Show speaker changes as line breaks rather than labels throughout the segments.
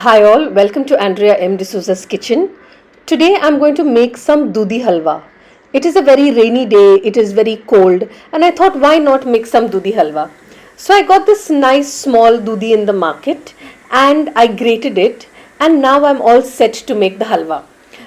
Hi all, welcome to Andrea M. D'Souza's kitchen. Today I'm going to make some Doodhi Halwa. It is a very rainy day, it is very cold, and I thought why not make some Doodhi Halwa. So I got this nice small Doodhi in the market and I grated it, and now I'm all set to make the halwa.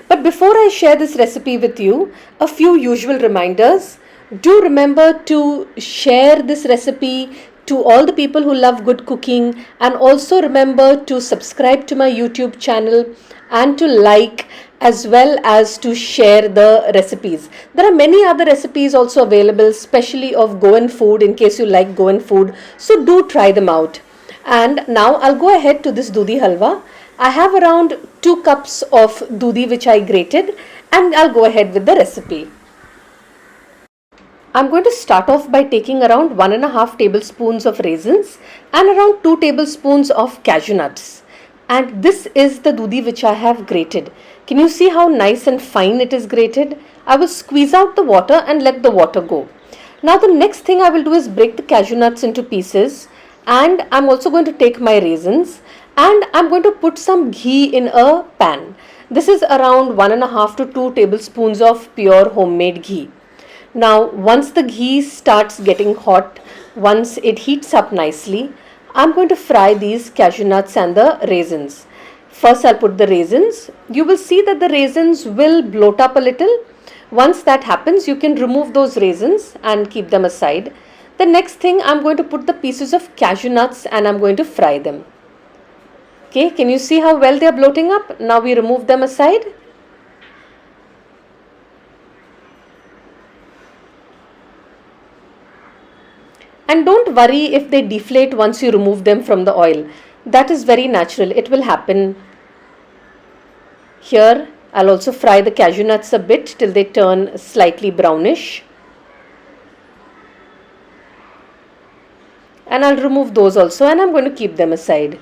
But before I share this recipe with you, a few usual reminders. Do remember to share this recipe to all the people who love good cooking, and also remember to subscribe to my YouTube channel and to like as well as to share the recipes. There are many other recipes also available, especially of Goan food, in case you like Goan food. So do try them out. And now I'll go ahead to this Doodhi halwa. I have around 2 cups of Doodhi which I grated, and I'll go ahead with the recipe. I'm going to start off by taking around 1.5 tablespoons of raisins and around 2 tablespoons of cashew nuts. And this is the Doodhi which I have grated. Can you see how nice and fine it is grated? I will squeeze out the water and let the water go. Now the next thing I will do is break the cashew nuts into pieces, and I'm also going to take my raisins and I'm going to put some ghee in a pan. This is around 1.5 to 2 tablespoons of pure homemade ghee. Now once the ghee starts getting hot, once it heats up nicely, I'm going to fry these cashew nuts and the raisins. First I'll put the raisins. You will see that the raisins will bloat up a little. Once that happens, you can remove those raisins and keep them aside. The next thing, I'm going to put the pieces of cashew nuts and I'm going to fry them. Okay, can you see how well they are bloating up? Now we remove them aside. And don't worry if they deflate once you remove them from the oil. That is very natural. It will happen. Here, I'll also fry the cashew nuts a bit till they turn slightly brownish. And I'll remove those also, and I'm going to keep them aside.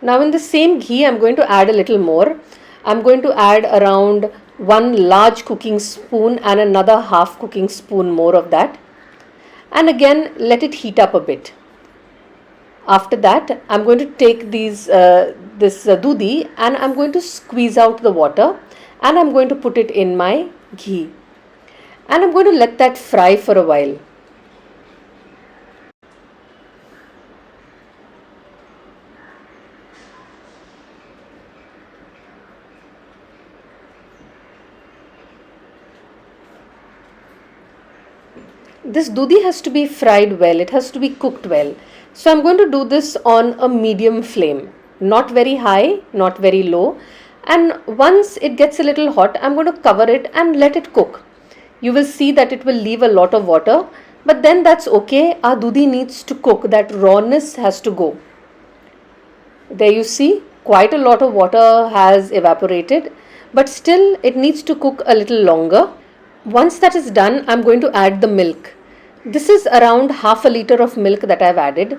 Now in the same ghee, I'm going to add a little more. I'm going to add around 1 large cooking spoon and another half cooking spoon more of that. And again, let it heat up a bit. After that, I'm going to take this doodhi and I'm going to squeeze out the water and I'm going to put it in my ghee. And I'm going to let that fry for a while. This doodhi has to be fried well, it has to be cooked well. So I'm going to do this on a medium flame, not very high, not very low. And once it gets a little hot, I'm going to cover it and let it cook. You will see that it will leave a lot of water, but then that's okay. Our doodhi needs to cook, that rawness has to go. There you see, quite a lot of water has evaporated, but still it needs to cook a little longer. Once that is done, I'm going to add the milk. This is around half a liter of milk that I've added.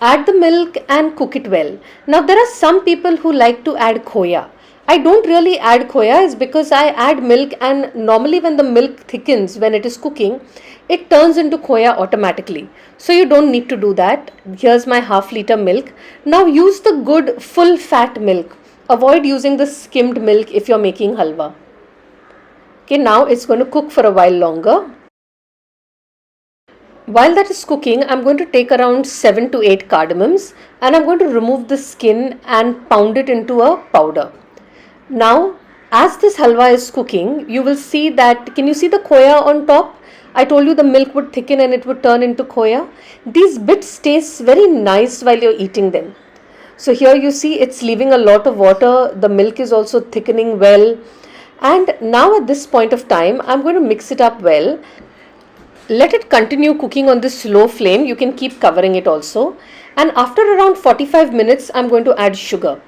Add the milk and cook it well. Now there are some people who like to add khoya. I don't really add khoya is because I add milk, and normally when the milk thickens when it is cooking, it turns into khoya automatically. So you don't need to do that. Here's my half liter milk. Now use the good full fat milk. Avoid using the skimmed milk if you're making halwa. Okay, now it's going to cook for a while longer. While that is cooking, I'm going to take around 7 to 8 cardamoms and I'm going to remove the skin and pound it into a powder. Now, as this halwa is cooking, you will see that, can you see the khoya on top? I told you the milk would thicken and it would turn into khoya. These bits taste very nice while you're eating them. So here you see it's leaving a lot of water. The milk is also thickening well. And now at this point of time, I'm going to mix it up well. Let it continue cooking on this slow flame. You can keep covering it also. And after around 45 minutes, I'm going to add sugar.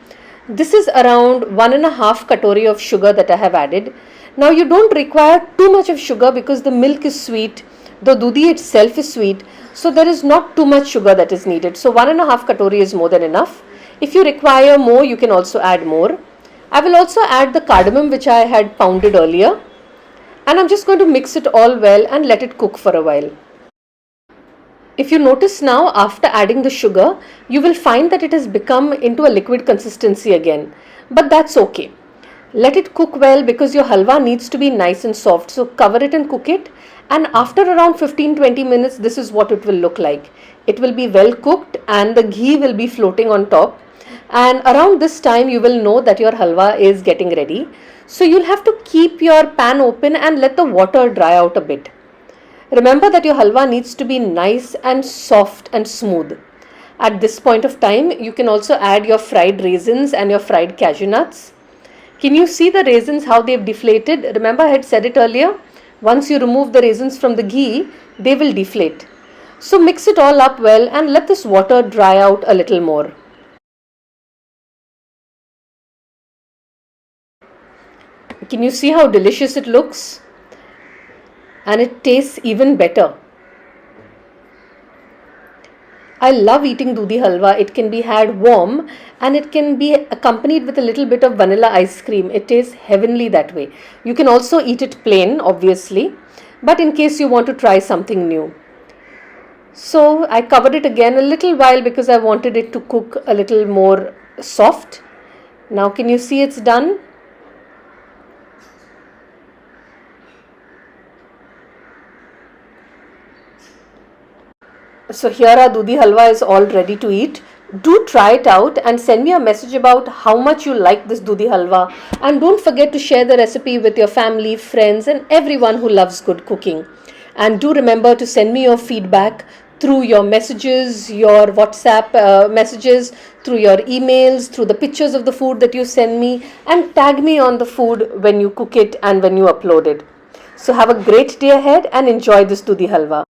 This is around 1.5 katori of sugar that I have added. Now you don't require too much of sugar because the milk is sweet. The doodhi itself is sweet. So there is not too much sugar that is needed. So 1.5 katori is more than enough. If you require more, you can also add more. I will also add the cardamom which I had pounded earlier. And I'm just going to mix it all well and let it cook for a while. If you notice now, after adding the sugar, you will find that it has become into a liquid consistency again. But that's okay. Let it cook well because your halwa needs to be nice and soft. So cover it and cook it. And after around 15-20 minutes, this is what it will look like. It will be well cooked and the ghee will be floating on top. And around this time, you will know that your halwa is getting ready. So you'll have to keep your pan open and let the water dry out a bit. Remember that your halwa needs to be nice and soft and smooth. At this point of time, you can also add your fried raisins and your fried cashew nuts. Can you see the raisins how they've deflated? Remember I had said it earlier. Once you remove the raisins from the ghee, they will deflate. So mix it all up well and let this water dry out a little more. Can you see how delicious it looks? And it tastes even better. I love eating Doodhi halwa. It can be had warm and it can be accompanied with a little bit of vanilla ice cream. It tastes heavenly that way. You can also eat it plain, obviously, but in case you want to try something new. So I covered it again a little while because I wanted it to cook a little more soft. Now can you see it's done? So here our Doodhi halwa is all ready to eat. Do try it out and send me a message about how much you like this Doodhi halwa. And don't forget to share the recipe with your family, friends and everyone who loves good cooking. And do remember to send me your feedback through your messages, your WhatsApp messages, through your emails, through the pictures of the food that you send me, and tag me on the food when you cook it and when you upload it. So have a great day ahead and enjoy this Doodhi halwa.